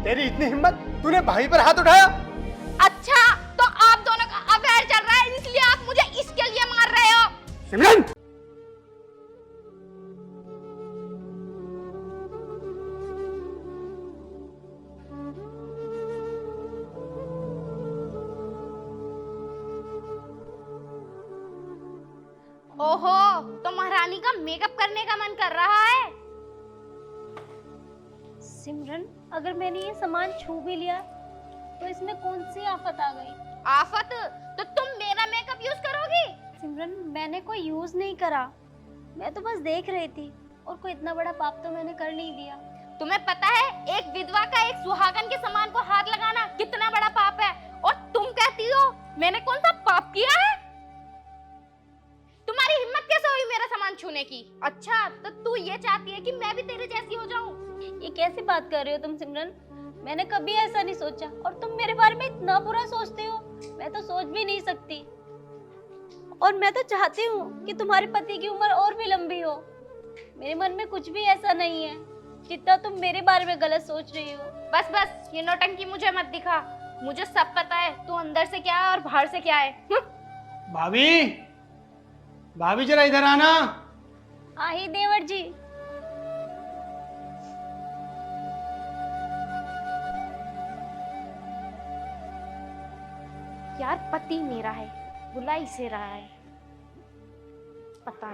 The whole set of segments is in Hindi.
तेरी इतनी हिम्मत, तूने भाई पर हाथ उठाया? अच्छा, तो आप दोनों का अफेयर चल रहा है, इसलिए आप मुझे इसके लिए मार रहे हो? सिमरन! ओहो, तो महारानी का मेकअप करने का मन कर रहा है? सिमरन, अगर मैंने ये सामान छू भी लिया तो इसमें कौन सी आफत आ गई? आफत? तो तुम मेरा मेकअप यूज करोगी? सिमरन, मैंने कोई यूज नहीं करा, मैं तो बस देख रही थी, और कोई इतना बड़ा पाप तो मैंने कर नहीं दिया। तुम्हें पता है एक विधवा का एक सुहागन के सामान को हाथ लगाना कितना बड़ा पाप है, और तुम कहती हो मैंने कौन सा पाप किया है? तुम्हारी हिम्मत कैसे हुई मेरा सामान छूने की? अच्छा, तो तू ये चाहती है कि मैं भी तेरे जैसी हो जाऊं? ये कैसी बात कर रही हो तुम सिमरन? मैंने कभी ऐसा नहीं सोचा, और तुम मेरे बारे में इतना बुरा सोचती हो, मैं तो सोच भी नहीं सकती। और मैं तो चाहती हूँ कि तुम्हारे पति की उम्र और भी लंबी हो। मेरे मन में कुछ भी ऐसा नहीं है जितना तुम मेरे बारे में गलत सोच रही हो। बस बस, ये नौटंकी मुझे मत दिखा, मुझे सब पता है तू अंदर से क्या है और बाहर से क्या है। भाभी, भाभी जरा इधर आना। आई देवर जी। यार पति मेरा है, बुला इसे रहा है। पता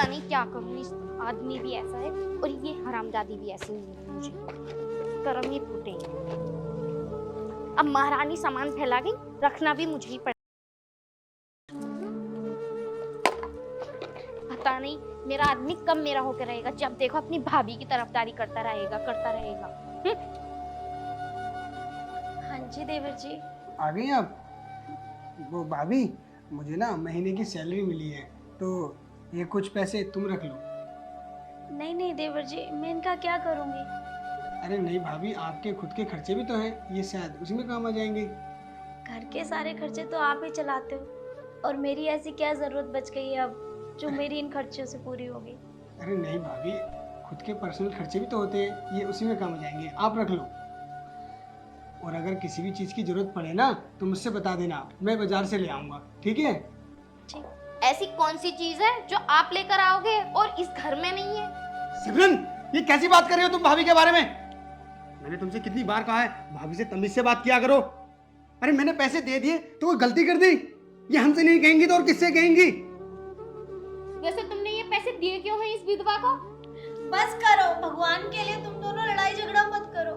नहीं क्या करूं, इस आदमी भी ऐसा है और ये हरामजादी भी ऐसी ही है, मुझे कर्म ही फूटे। अब महारानी सामान फैला गई, रखना भी मुझे ही पड़ेगा। पता नहीं मेरा आदमी कब मेरा होकर रहेगा, जब देखो अपनी भाभी की तरफदारी करता रहेगा। हाँ जी देवर जी। आ गई आप? वो भाभी, मुझे ना महीने की सैलरी मिली है, तो ये कुछ पैसे तुम रख लो। नहीं नहीं देवर जी, मैं इनका क्या करूँगी? अरे नहीं भाभी, आपके खुद के खर्चे भी तो हैं, ये शायद उसी में काम आ जाएंगे। घर के सारे खर्चे तो आप ही चलाते हो, और मेरी ऐसी क्या जरूरत बच गई है अब जो मेरी इन खर्चों से पूरी होगी? अरे नहीं भाभी, खुद के पर्सनल खर्चे भी तो होते हैं, ये उसी में काम आ जाएंगे, आप रख लो। और अगर किसी भी चीज़ की जरूरत पड़े ना तो मुझसे बता देना, मैं बाजार से ले आऊँगा, ठीक है? ठीक। ऐसी कौन सी चीज है जो आप लेकर आओगे और इस घर में नहीं है? सिमरन, ये कैसी बात कर रही हो तुम भाभी के बारे में? मैंने तुमसे कितनी बार कहा है भाभी से तमीज से बात किया करो। अरे मैंने पैसे दे दिए तो कोई गलती कर दी, ये हमसे नहीं कहेंगी तो और किससे कहेंगी? वैसे तुमने ये पैसे दिए क्यों हैं इस विधवा को? बस करो, भगवान के लिए तुम दोनों लड़ाई झगड़ा मत करो।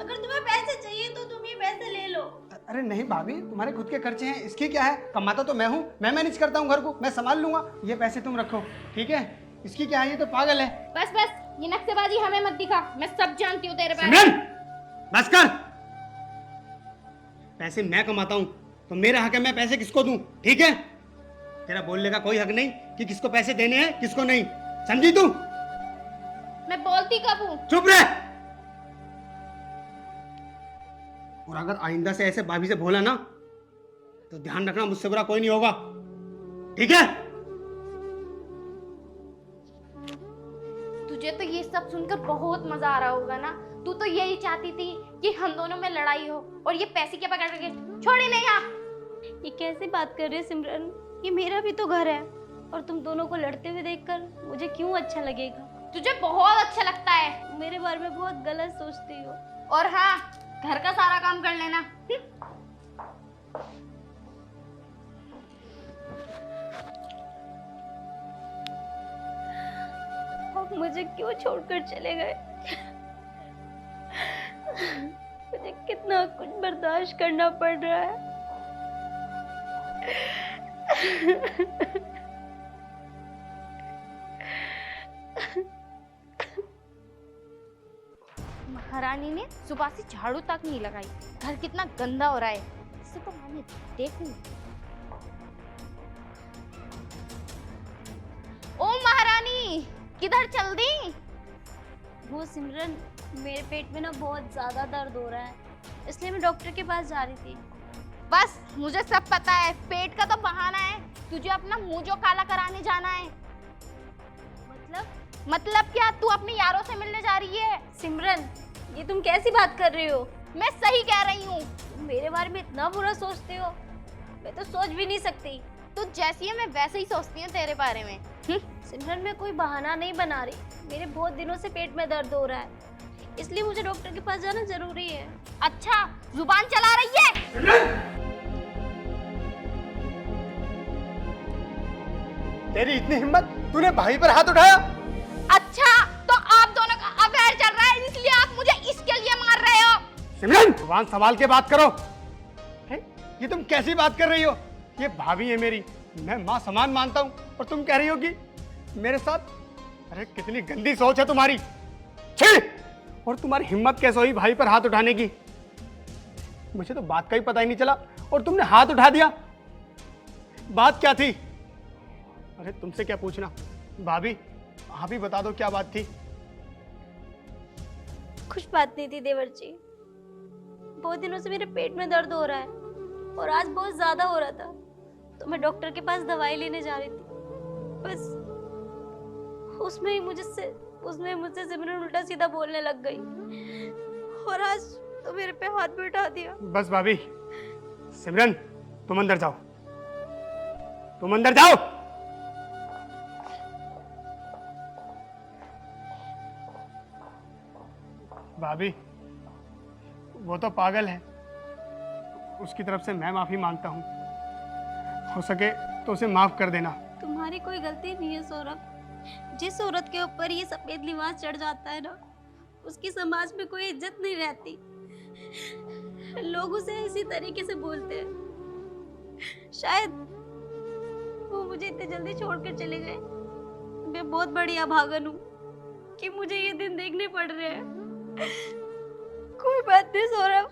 अगर तुम्हें पैसे चाहिए तो तुम ये पैसे ले लो। अरे नहीं भाभी, तुम्हारे खुद के खर्चे हैं, इसकी क्या है? कमाता तो मैं हूँ, मैं मैनेज करता हूँ घर को, मैं संभाल लूंगा। ये पैसे तुम रखो, ठीक है? इसकी क्या है, ये तो पागल है। बस बस, ये नक्शेबाजी हमें मत दिखा, मैं सब जानती हूँ तेरे बारे में। सिमरन, बस कर। पैसे मैं कमाता हूँ तो मेरा हक है, मैं पैसे किसको दूं, ठीक है? तेरा बोलने का कोई हक नहीं कि किसको पैसे देने हैं किसको नहीं, समझी तू? मैं बोलती कब हूँ? चुप रह। और अगर आइंदा से ऐसे भाभी से बोला ना तो ध्यान रखना, मुझसे बुरा कोई नहीं होगा, ठीक है? तुझे तो ये सब सुनकर बहुत मजा आ रहा होगा ना। तू तो यही चाहती थी कि हम दोनों में लड़ाई हो, और ये पैसे क्या पकड़ के छोड़ी नहीं आप। ये कैसी बात कर रहे हो सिमरन? ये मेरा भी तो घर है, और तुम दोनों को लड़ते हुए देखकर मुझे क्यों अच्छा लगेगा? तुझे बहुत अच्छा लगता है, मेरे बारे में बहुत गलत सोचती हो। और हाँ, घर का सारा काम कर लेना। आप मुझे क्यों छोड़कर चले गए? मुझे कितना कुछ बर्दाश्त करना पड़ रहा है। महारानी ने सुबह से झाड़ू तक नहीं लगाई, घर कितना गंदा हो रहा है, इसे तो मैंने देखूं। ओ महारानी, किधर चल दी? वो सिमरन, मेरे पेट में ना बहुत ज्यादा दर्द हो रहा है, इसलिए मैं डॉक्टर के पास जा रही थी। बस मुझे सब पता है, पेट का तो बहाना है, तुझे अपना मुंह जो काला कराने जाना है। मतलब? मतलब क्या, तू अपने यारों से मिलने जा रही है? सिमरन, ये तुम कैसी बात कर रही हो? मैं सही कह रही हूँ। तुम मेरे बारे में इतना बुरा सोचते हो, मैं तो सोच भी नहीं सकती। तू जैसी है मैं वैसे ही सोचती हूँ तेरे बारे में। सिमरन, मैं कोई बहाना नहीं बना रही, मेरे बहुत दिनों से पेट में दर्द हो रहा है, इसलिए मुझे डॉक्टर के पास जाना जरूरी है। अच्छा, जुबान चला रही है। तेरी इतनी हिम्मत, तूने भाई पर हाथ उठाया? अच्छा, तो आप दोनों का अफेयर चल रहा है, इसलिए आप मुझे इसके लिए मार रहे हो। सिमरन, जुबान संभाल के बात करो। है? ये तुम कैसी बात कर रही हो? ये भाभी है मेरी, मैं माँ समान मानता हूँ, और तुम कह रही हो कि मेरे साथ? अरे कितनी गंदी सोच है तुम्हारी। छी! और तुम्हारी हिम्मत कैसे हुई भाई पर हाथ उठाने की? मुझे तो बात का ही पता ही नहीं चला और तुमने हाथ उठा दिया। बात क्या थी? अरे तुमसे क्या पूछना, भाभी आप ही बता दो क्या बात थी। कुछ बात नहीं थी देवर जी, बहुत दिनों से मेरे पेट में दर्द हो रहा है और आज बहुत ज्यादा हो रहा था, तो मैं डॉक्टर के पास दवाई लेने जा रही थी। बस उसमें मुझसे सिमरन उल्टा सीधा बोलने लग गई और आज तो मेरे पे हाथ भी उठा दिया। बस भाभी, सिमरन तुम अंदर जाओ, तुम अंदर जाओ। भाभी वो तो पागल है, उसकी तरफ से मैं माफी मांगता हूँ, हो सके तो उसे माफ कर देना। तुम्हारी कोई गलती नहीं है सौरभ, जिस औरत के ऊपर ये सफेद लिबास चढ़ जाता है ना, उसकी समाज में कोई इज्जत नहीं रहती, लोग उसे इसी तरीके से बोलते हैं। शायद वो मुझे इतने जल्दी छोड़कर चले गए। मैं बहुत बड़ी अभागन हूँ कि मुझे ये दिन देखने पड़ रहे हैं। कोई बात नहीं सौरभ।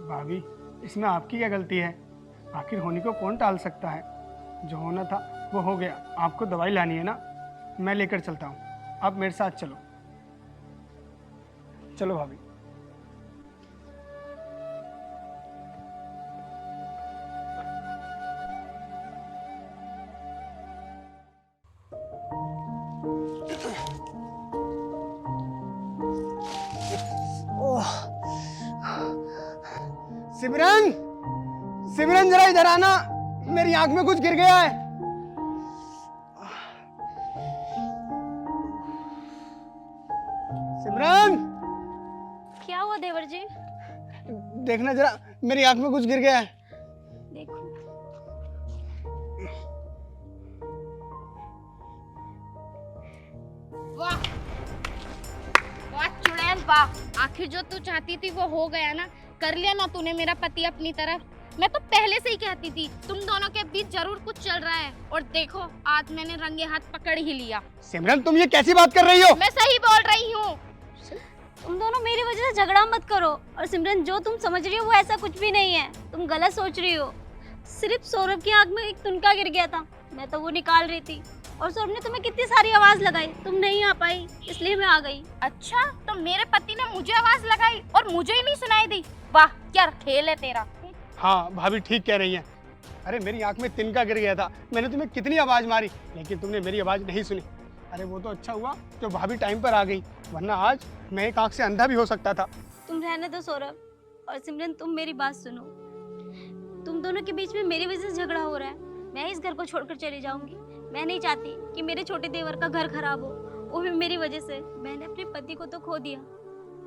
भाभी इसमें आपकी क्या गलती है? आखिर होने को कौन टाल सकता है? जो होना था वो हो गया। आपको दवाई लानी है ना, मैं लेकर चलता हूँ, आप मेरे साथ चलो। चलो भाभी। सिमरन, सिमरन जरा इधर आना, मेरी आंख में कुछ गिर गया है। सिमरन, क्या हुआ देवर जी? देखना जरा, मेरी आंख में कुछ गिर गया है। देखो। वाह वाह चुड़ैल वाह, आखिर जो तू चाहती थी वो हो गया ना, कर लिया ना तूने मेरा पति अपनी तरफ। मैं तो पहले से ही कहती थी तुम दोनों के बीच जरूर कुछ चल रहा है, और देखो आज मैंने रंगे हाथ पकड़ ही लिया। सिमरन तुम ये कैसी बात कर रही हो? मैं सही बोल रही हूँ। तुम दोनों मेरी वजह से झगड़ा मत करो। और सिमरन, जो तुम समझ रही हो वो ऐसा कुछ भी नहीं है, तुम गलत सोच रही हो। सिर्फ सौरभ की आंख में एक तुनका गिर गया था, मैं तो वो निकाल रही थी, और सौरभ ने तुम्हें कितनी सारी आवाज लगाई, तुम नहीं आ पाई, इसलिए मैं आ गई। अच्छा, तो मेरे पति ने मुझे आवाज लगाई और मुझे ही नहीं सुनाई दी? वाह क्या खेल है तेरा। हाँ भाभी ठीक कह रही हैं। अरे मेरी आंख में तिनका गिर गया था, मैंने तुम्हें कितनी आवाज मारी, लेकिन तुमने मेरी आवाज नहीं सुनी। अरे वो तो अच्छा हुआ जो भाभी टाइम पर आ गई, वरना आज मैं एक आंख से अंधा भी हो सकता था। तुम रहने दो सौरभ। और सिमरन, तुम मेरी बात सुनो, तुम दोनों के बीच में मेरी वजह से झगड़ा हो रहा है। मैं इस घर को छोड़कर चली जाऊंगी। मैं नहीं चाहती कि मेरे छोटे देवर का घर खराब हो, वो भी मेरी वजह से। मैंने अपने पति को तो खो दिया,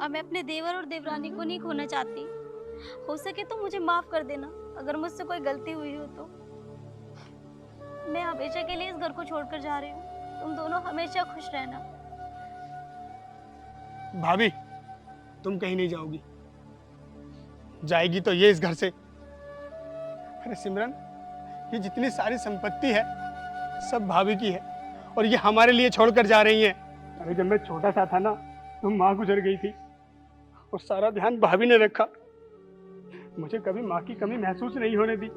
अब मैं अपने देवर और देवरानी को नहीं खोना चाहती। हो सके तो मुझे माफ कर देना, अगर मुझसे कोई गलती हुई हो तो। मैं हमेशा के लिए इस घर को छोड़कर जा रही हूँ, तुम दोनों हमेशा खुश रहना। भाभी तुम कहीं नहीं जाओगी, जाएगी तो ये इस घर से। अरे सिमरन, ये जितनी सारी संपत्ति है सब भाभी की है, और ये हमारे लिए छोड़कर जा रही है। अरे जब मैं छोटा सा था ना, तो माँ गुजर गई थी और सारा ध्यान भाभी ने रखा, मुझे कभी माँ की कमी महसूस नहीं होने दी।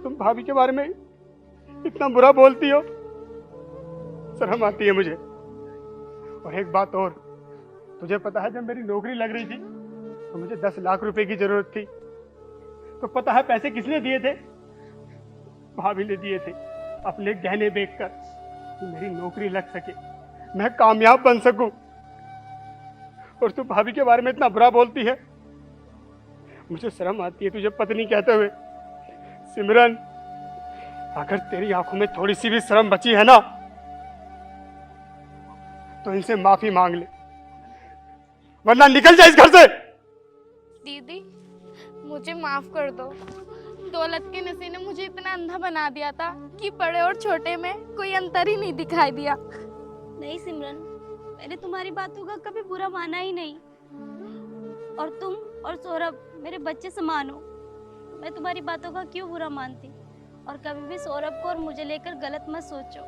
तुम भाभी के बारे में इतना बुरा बोलती हो, शर्म आती है मुझे। और एक बात और, तुझे पता है जब मेरी नौकरी लग रही थी तो मुझे 10 लाख रुपए की जरूरत थी, तो पता है पैसे किसने दिए थे? भाभी ने दिए थे, अपने गहने बेचकर, कि मेरी नौकरी लग सके, मैं कामयाब बन सकूं। और तू भाभी के बारे में इतना बुरा बोलती है। मुझे शर्म आती है तुझे पत्नी कहते हुए। सिमरन, अगर तेरी आंखों में थोड़ी सी भी शर्म बची है ना तो इनसे माफी मांग ले, वरना निकल जा इस घर से। दीदी मुझे माफ कर दो। दौलत के नशे ने मुझे इतना अंधा बना दिया था कि बड़े और छोटे में कोई अंतर ही नहीं दिखाई दिया। नहीं सिमरन, मैंने तुम्हारी बातों का कभी बुरा माना ही नहीं। और तुम और सौरभ मेरे बच्चे समान हो, मैं तुम्हारी बातों का क्यों बुरा मानती। और कभी भी सौरभ को और मुझे लेकर गलत मत सोचो।